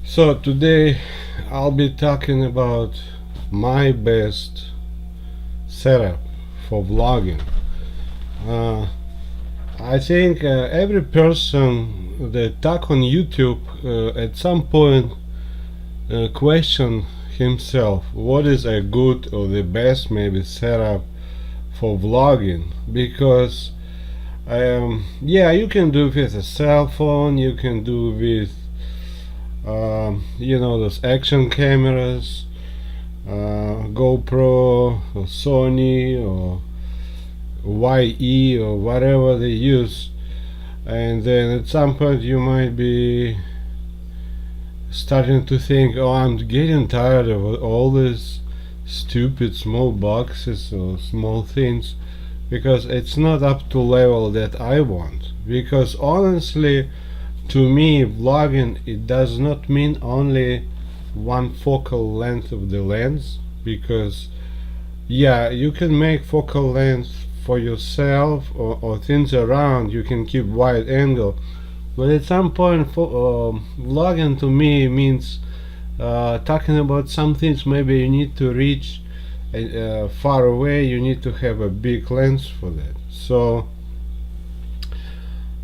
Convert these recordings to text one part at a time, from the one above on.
So today I'll be talking about my best setup for vlogging. Uh, I think every person that talk on YouTube at some point question himself what is a good or the best maybe setup for vlogging, because yeah, you can do with a cell phone, you can do with those action cameras, GoPro or Sony or YE or whatever they use. And then at some point you might be starting to think, oh, I'm getting tired of all these stupid small boxes or small things, because it's not up to level that I want. Because honestly, to me, vlogging, it does not mean only one focal length of the lens, because yeah, you can make focal length for yourself or things around, you can keep wide angle, but at some point vlogging to me means talking about some things maybe you need to reach far away, you need to have a big lens for that. So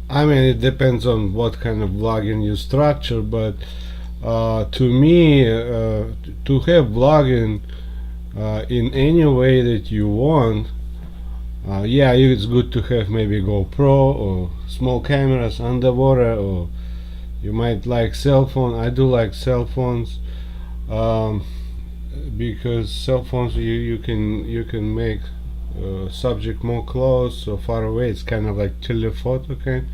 I mean, it depends on what kind of vlogging you structure, but to me, to have vlogging in any way that you want, yeah, it's good to have maybe GoPro or small cameras underwater, or you might like cell phone. I do like cell phones, um, because cell phones you can make subject more close or far away. It's kind of like telephoto kind.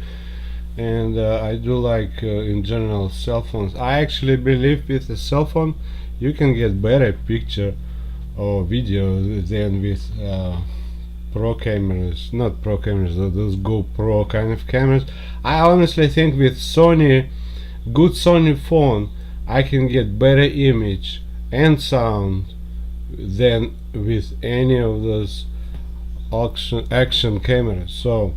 And I do like in general cell phones. I actually believe with a cell phone you can get better picture or video than with pro cameras, not pro cameras, those GoPro kind of cameras. I honestly think with good Sony phone, I can get better image and sound than with any of those action cameras. So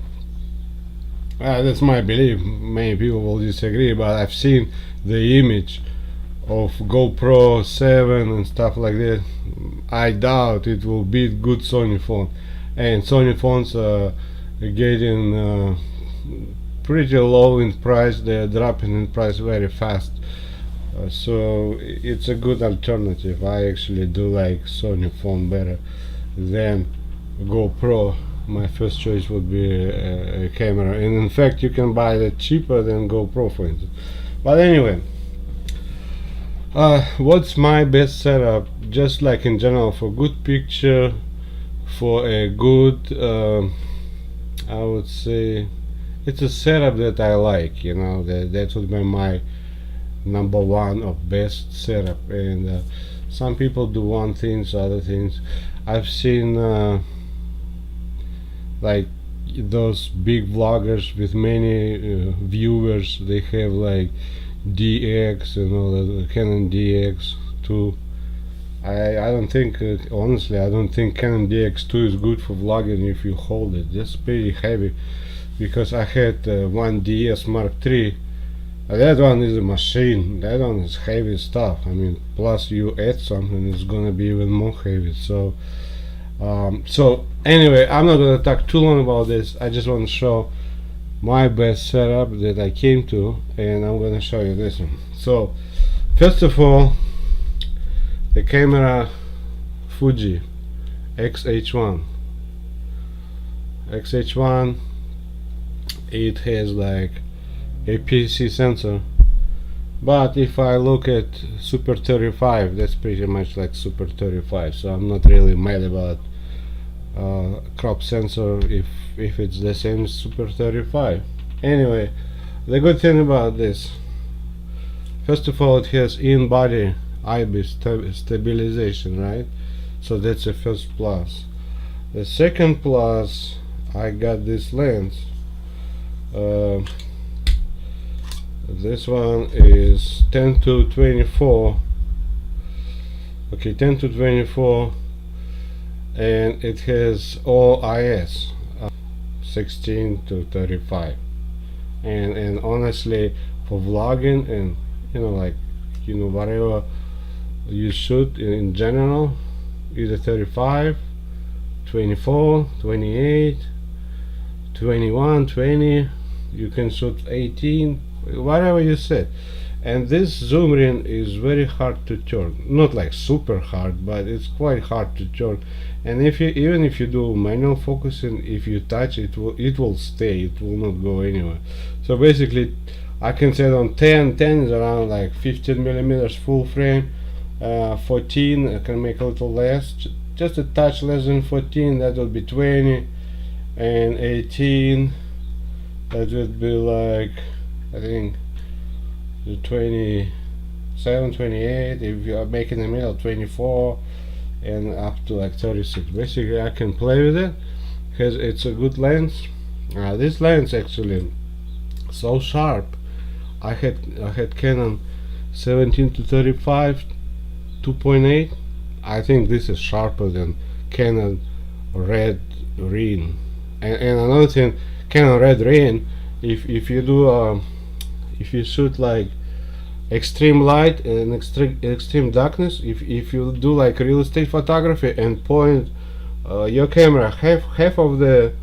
that's my belief. Many people will disagree, but I've seen the image of GoPro 7 and stuff like that. I doubt it will beat good Sony phone, and Sony phones are getting pretty low in price. They're dropping in price very fast. So it's a good alternative. I actually do like Sony phone better than GoPro. My first choice would be a camera, and in fact you can buy that cheaper than GoPro, for instance. But anyway, what's my best setup, just like in general, for good picture, for a good I would say it's a setup that I like, that would be my number one of best setup. And some people do one things, other things. I've seen like those big vloggers with many viewers, they have like DX and all that, Canon DX2. I don't think, honestly, I don't think Canon DX2 is good for vlogging if you hold it. That's pretty heavy, because I had one DS Mark III. That one is a machine. That one is heavy stuff. I mean, plus you add something, it's gonna be even more heavy. So anyway, I'm not gonna talk too long about this. I just want to show my best setup that I came to, and I'm gonna show you this one. So first of all, the camera Fuji X-H1. X-H1, it has like APC sensor, but if I look at Super 35, that's pretty much like Super 35, so I'm not really mad about crop sensor if it's the same as Super 35. Anyway, the good thing about this, first of all, it has in-body IBIS stabilization, right? So that's the first plus. The second plus, I got this lens. This one is 10 to 24. Okay, 10 to 24, and it has all IS 16 to 35. And honestly, for vlogging and like you know, whatever you shoot in general, either 35, 24, 28, 21, 20, you can shoot 18, whatever you set. And this zoom ring is very hard to turn, not like super hard, but it's quite hard to turn. And if you, even if you do manual focusing, if you touch it, it will stay, it will not go anywhere. So basically I can set on 10 is around like 15 millimeters full frame. 14 I can make a little less, just a touch less than 14, that would be 20, and 18, that would be like, I think, 27, 28, if you are making the middle, 24, and up to like 36. Basically I can play with it because it's a good lens. This lens actually so sharp. I had Canon 17 to 35 2.8. I think this is sharper than Canon Red Ring. And another thing, Canon Red Ring, if you do if you shoot like extreme light and extreme darkness, if you do like real estate photography and point your camera, half of the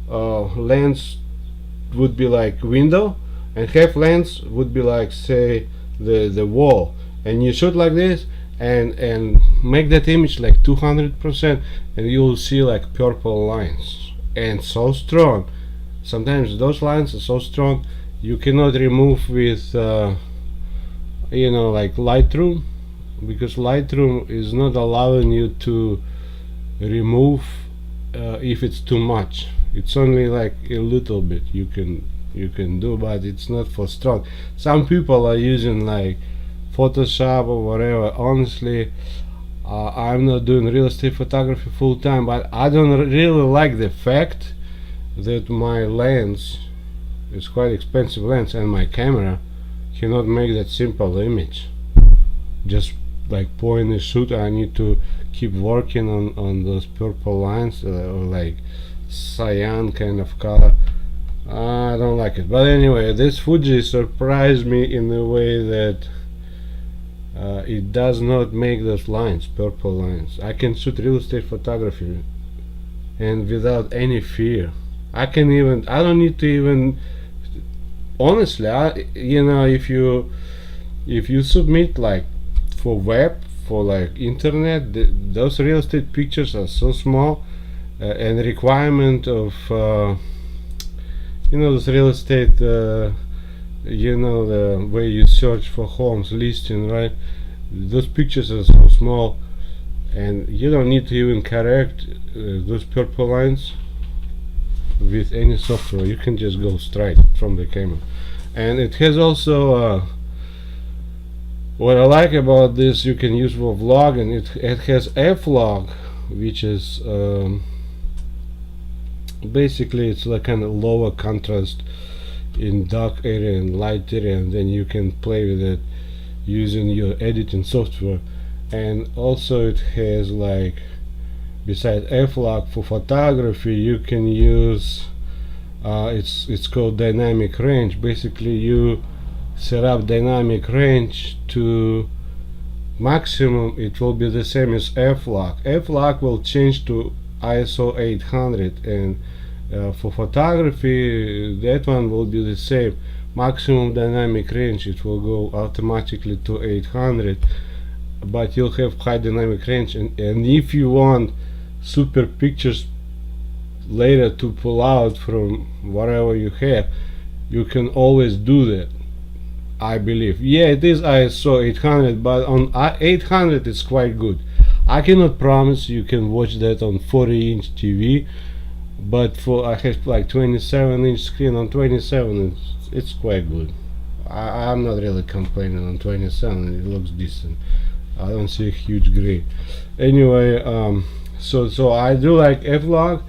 lens would be like window and half lens would be like, say, the wall, and you shoot like this and make that image like 200%, and you will see like purple lines, and so strong. Sometimes those lines are so strong you cannot remove with you know, like Lightroom, because Lightroom is not allowing you to remove if it's too much. It's only like a little bit you can do, but it's not for strong. Some people are using like Photoshop or whatever. Honestly, I'm not doing real estate photography full time, but I don't really like the fact that my lens is quite expensive lens and my camera cannot make that simple image. Just like point and shoot, I need to keep working on those purple lines or like cyan kind of color. I don't like it. But anyway, this Fuji surprised me in the way that it does not make those lines, purple lines. I can shoot real estate photography and without any fear. I don't need to even, honestly, you know, if you submit like for web, for like internet, those real estate pictures are so small, and the requirement of you know, this real estate, you know, the way you search for homes listing, right? Those pictures are so small, and you don't need to even correct those purple lines with any software. You can just go straight from the camera. And it has also what I like about this, you can use for vlogging. It has f-log, which is basically it's like kind of lower contrast in dark area and light area, and then you can play with it using your editing software. And also it has, like, besides f-log for photography, you can use it's called dynamic range. Basically you set up dynamic range to maximum. It will be the same as f-log. F-log will change to ISO 800, and for photography that one will be the same. Maximum dynamic range, it will go automatically to 800, but you'll have high dynamic range, and if you want super pictures later to pull out from whatever you have, you can always do that, I believe. Yeah, it is ISO 800, but on 800 it's quite good. I cannot promise you can watch that on 40-inch TV, but for I have like 27-inch screen. On 27 it's quite good. I'm not really complaining. On 27 it looks decent. I don't see a huge gray. Anyway, so I do like f-log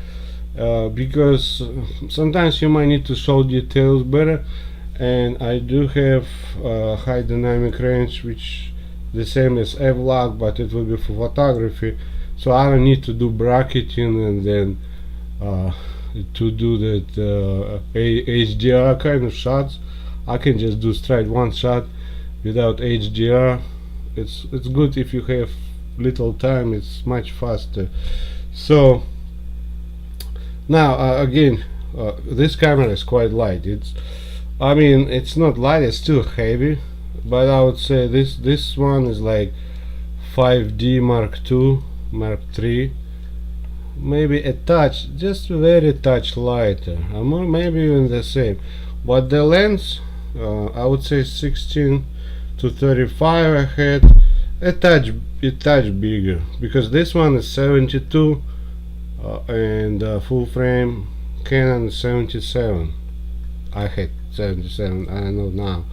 because sometimes you might need to show details better, and I do have high dynamic range, which the same as f-log, but it will be for photography, so I don't need to do bracketing and then to do that HDR kind of shots. I can just do straight one shot without HDR. It's good if you have little time, it's much faster. So now again, this camera is quite light. I mean, it's not light, it's still heavy, but I would say this one is like 5D Mark II, Mark III, maybe a touch, just very touch lighter, or maybe even the same. But the lens, I would say 16 to 35 I had a touch bigger, because this one is 72 and full frame Canon 77. I had 77, I know now,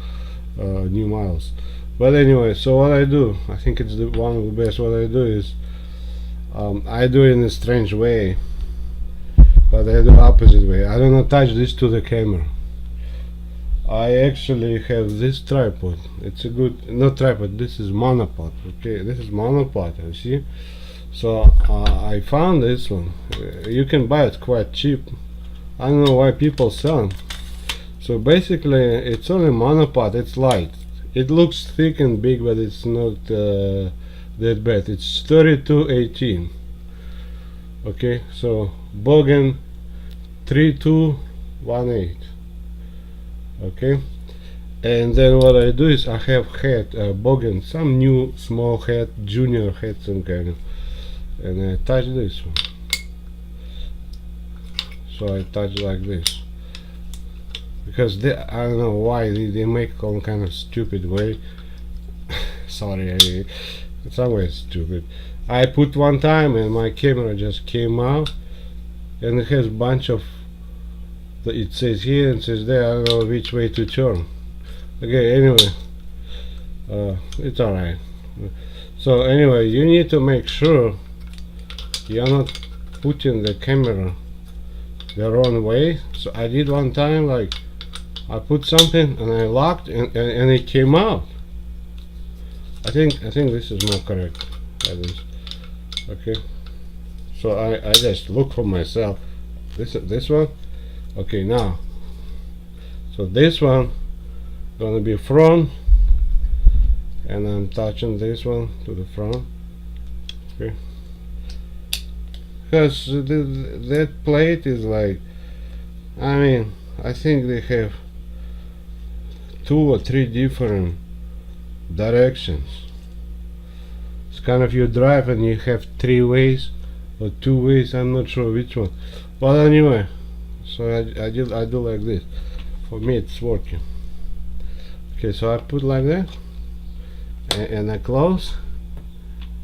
new models. But anyway, so what I do, I think it's one of the best. What I do is I do it in a strange way, but I do opposite way. I don't attach this to the camera. I actually have this tripod. It's a good, not tripod, this is monopod. Okay, this is monopod, you see. So I found this one. You can buy it quite cheap. I don't know why people sell them. So basically it's only monopod, it's light. It looks thick and big, but it's not that bad. It's 3218. Okay, so Bogen 3218. Okay, and then what I do is I have had Bogen, some new small head, junior head, some kind of, and I touch this one. So I touch like this, because I don't know why they make all kind of stupid way. Sorry, in some way stupid. I put one time and my camera just came out, and it has bunch of, it says here and says there, I don't know which way to turn. Okay, anyway, it's alright. So anyway, you need to make sure you're not putting the camera the wrong way. So I did one time, like I put something and I locked and it came out. I think this is more correct, like this. Okay, so I just look for myself. This one. Okay, now, so this one gonna be front, and I'm touching this one to the front. Okay, because that plate is like, I mean, I think they have 2 or 3 different directions. It's kind of, you drive and you have 3 ways or 2 ways, I'm not sure which one. But anyway, so I do like this. For me it's working. Okay, so I put like that, and I close,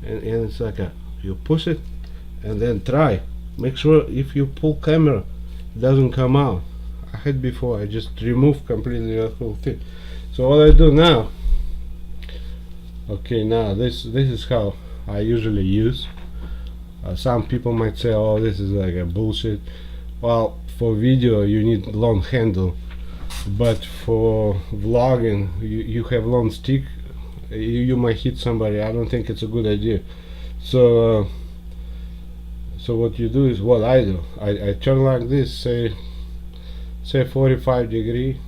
and it's like you push it and then try. Make sure if you pull camera, it doesn't come out. I had before, I just remove completely the whole thing. So what I do now, okay, now this is how I usually use. Some people might say, oh, this is like a bullshit. Well, for video you need long handle, but for vlogging you have long stick, you might hit somebody. I don't think it's a good idea. So so what you do is what I do. I turn like this, say 45 degree,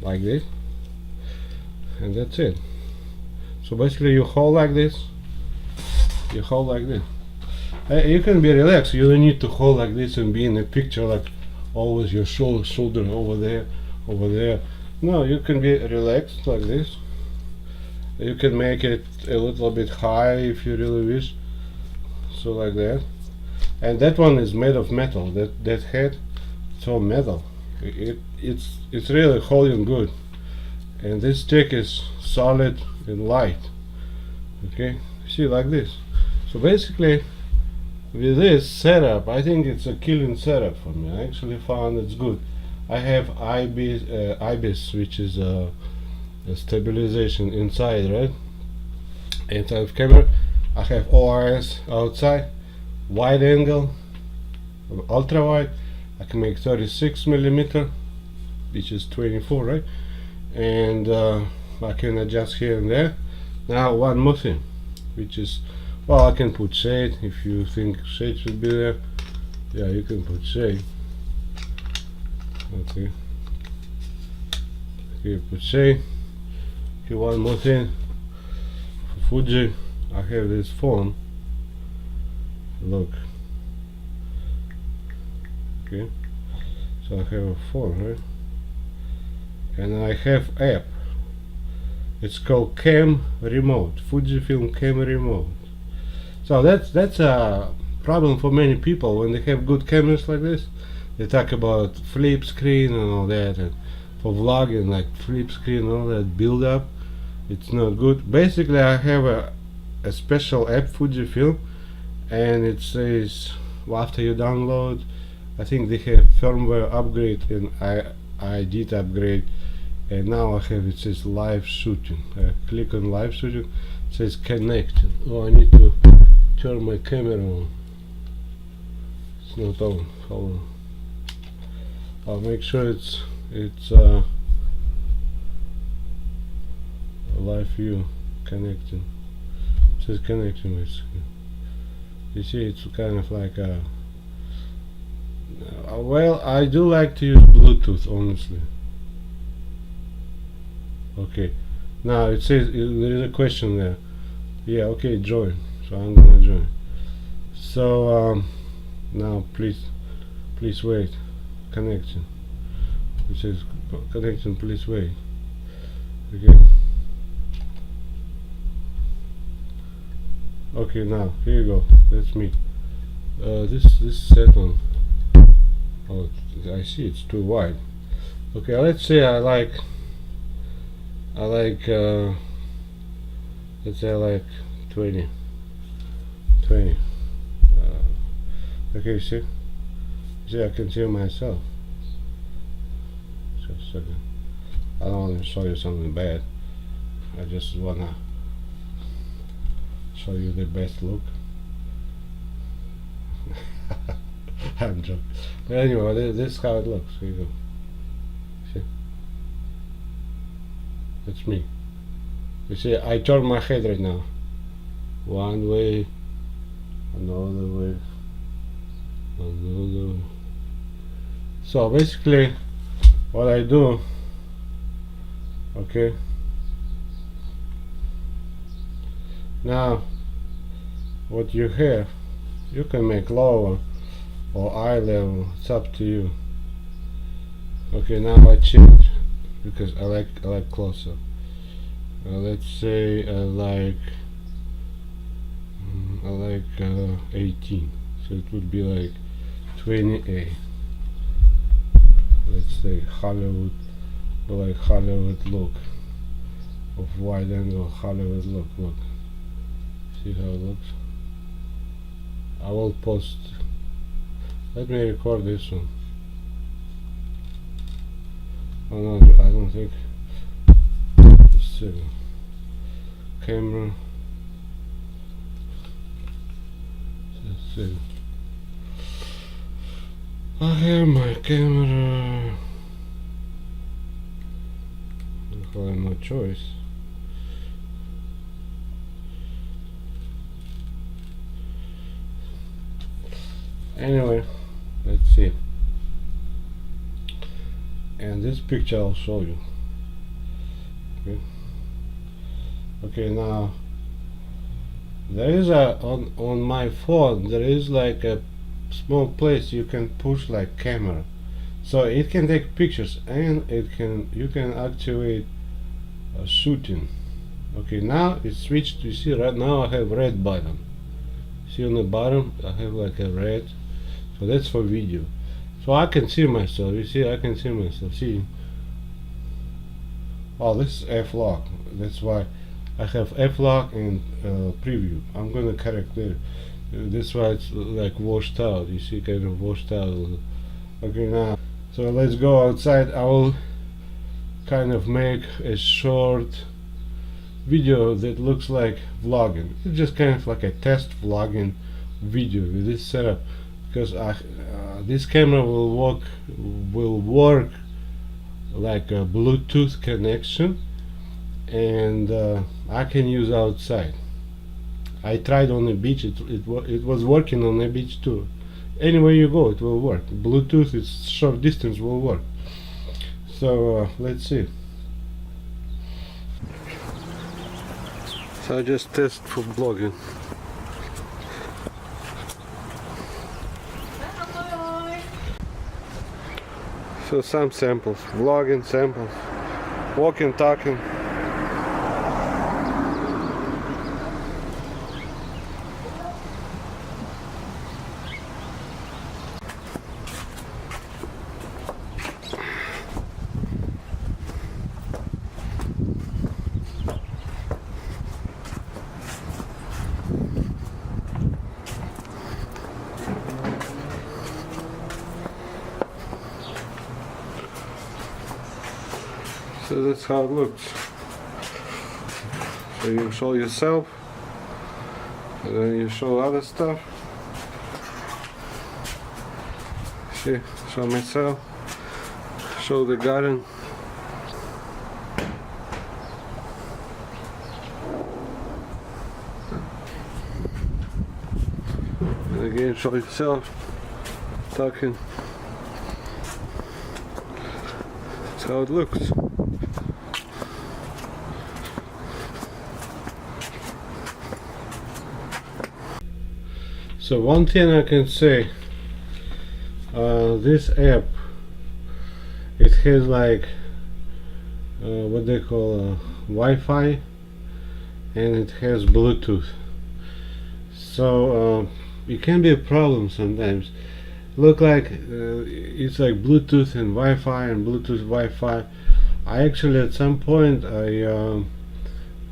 like this, and that's it. So basically you hold like this, you hold like this. You can be relaxed. You don't need to hold like this and be in a picture like always your shoulder over there. No, you can be relaxed like this. You can make it a little bit high if you really wish. So like that. And that one is made of metal. That head, it's all metal. It's really holding good. And this stick is solid and light. Okay, see, like this. So basically, with this setup, I think it's a killing setup for me. I actually found it's good. I have IBIS, which is a stabilization inside, right? Inside of camera. I have OIS outside, wide angle, ultra wide. I can make 36mm, which is 24, right? And I can adjust here and there. Now one more thing, which is, well, I can put shade if you think shade should be there. Yeah, you can put shade. Okay. Here, put shade. Okay, one more thing. For Fuji, I have this phone. Look. Okay. So I have a phone, right? And I have app. It's called Cam Remote. Fujifilm Cam Remote. So that's a problem for many people when they have good cameras like this. They talk about flip screen and all that, and for vlogging, like flip screen and all that build up, it's not good. Basically, I have a special app, Fujifilm, and it says, well, after you download, I think they have firmware upgrade, and I did upgrade, and now I have, it says live shooting. I click on live shooting, it says connecting. Oh, I need to turn my camera on. It's not on. Hold on. I'll make sure it's live view connecting. It says connecting basically. You see, it's kind of like a well, I do like to use Bluetooth, honestly. Okay, now it says there is a question there. Yeah, okay, join. So I'm gonna join. So now please wait. Connection. It says connection, please wait. Okay. Okay, now here you go. That's me. This set on. Oh, I see it's too wide. Okay, let's say I like let's say I like 20. Okay, see, I can see myself. Just a second. I don't want to show you something bad. I just wanna show you the best look. I'm joking. But anyway, this is how it looks. Here you go. See? That's me. You see, I turn my head right now. One way, another way, another way. So basically, what I do, okay. Now, what you have, you can make lower or eye level. It's up to you. Okay, now I change because I like closer. Let's say I like 18, so it would be like 20A. Let's say Hollywood, like Hollywood look of wide angle Hollywood look. Look, see how it looks. I will post. Let me record this one. Oh no, I don't think. Just a camera. Just a. I have my camera. I have no choice. Anyway, let's see. And this picture I'll show you. Okay, now there is on my phone there is like a small place you can push like camera, so it can take pictures and you can activate shooting. Okay, now it's switched. You see, right now I have red button. See on the bottom I have like a red, so that's for video. So I can see myself. You see, I can see myself. See, oh, this is F-lock. That's why I have F-lock and preview. I'm gonna correct it. That's why it's like washed out. You see, kind of washed out. Okay, now, so let's go outside. I will kind of make a short video that looks like vlogging. It's just kind of like a test vlogging video with this setup, because this camera will work like a Bluetooth connection, and I can use outside. I tried on the beach. It was working on the beach too. Anywhere you go, it will work. Bluetooth is short distance will work. So let's see. So I just test for blogging. So some samples, vlogging samples, walking, talking. So that's how it looks. So you show yourself, and then you show other stuff. See, show myself, show the garden. And again, show yourself, talking. That's how it looks. So one thing I can say, this app, it has like what they call Wi-Fi, and it has Bluetooth. So it can be a problem sometimes. Look like it's like Bluetooth and Wi-Fi and Bluetooth Wi-Fi. I actually at some point I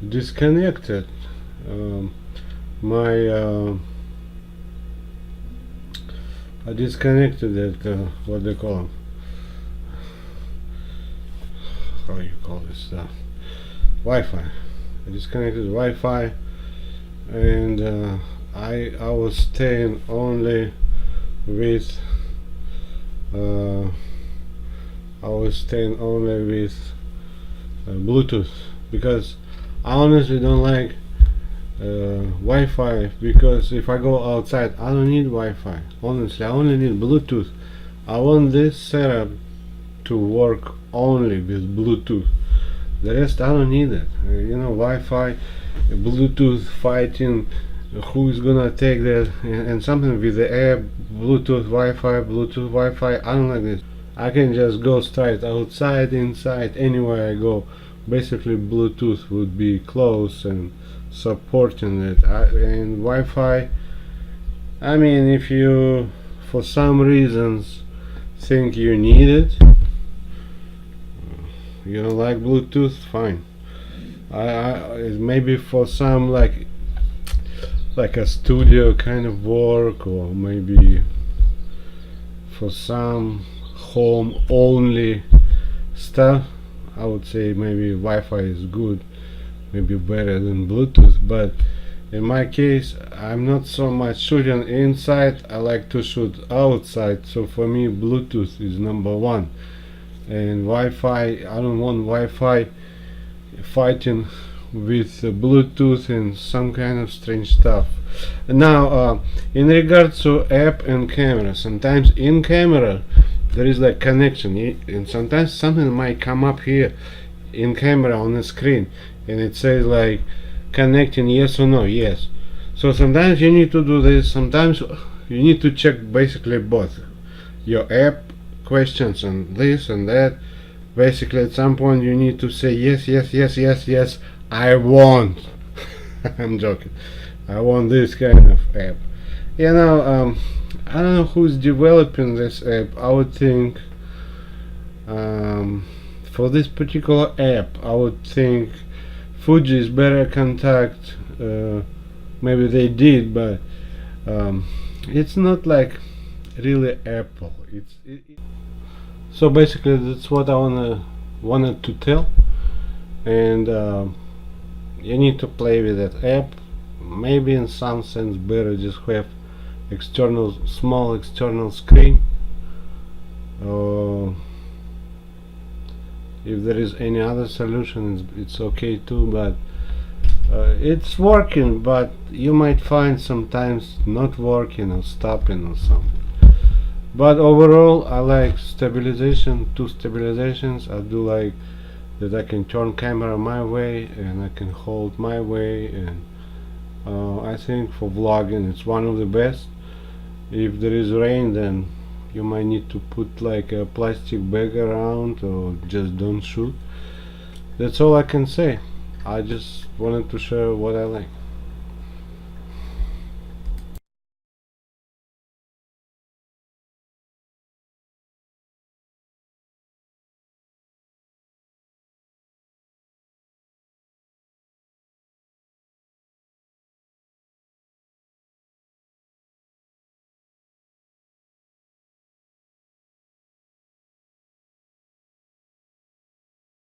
disconnected I disconnected that what they call them, how you call this stuff, Wi-Fi. I disconnected the Wi-Fi, and I was staying only with Bluetooth, because I honestly don't like Wi-Fi, because if I go outside I don't need Wi-Fi. Honestly, I only need Bluetooth. I want this setup to work only with Bluetooth. The rest I don't need it. You know, Wi-Fi, Bluetooth fighting, who's gonna take that, and something with the app, Bluetooth Wi-Fi, Bluetooth Wi-Fi. I don't like this. I can just go straight outside, inside, anywhere I go. Basically Bluetooth would be close and supporting it. And Wi-Fi, I mean, if you for some reasons think you need it, you don't like Bluetooth, fine. Maybe for some like a studio kind of work, or maybe for some home only stuff, I would say maybe Wi-Fi is good, maybe better than Bluetooth. But in my case, I'm not so much shooting inside, I like to shoot outside, so for me Bluetooth is number one. And Wi-Fi, I don't want Wi-Fi fighting with Bluetooth and some kind of strange stuff. Now in regards to app and camera, sometimes in camera there is like connection, and sometimes something might come up here in camera on the screen, and it says like connecting, yes or no. Yes. So sometimes you need to do this, sometimes you need to check basically both your app questions and this and that. Basically at some point you need to say yes, yes, yes, yes, yes, I want I'm joking, I want this kind of app. You know, I don't know who's developing this app. I would think for this particular app, I would think Fuji is better contact. Maybe they did, but it's not like really Apple. So basically that's what I wanted to tell. And you need to play with that app. Maybe in some sense better just have small external screen. If there is any other solution, it's okay too, but it's working, but you might find sometimes not working or stopping or something. But overall I like stabilization, two stabilizations. I do like that I can turn camera my way and I can hold my way, and I think for vlogging it's one of the best. If there is rain, then you might need to put like a plastic bag around, or just don't shoot. That's all I can say. I just wanted to share what I like.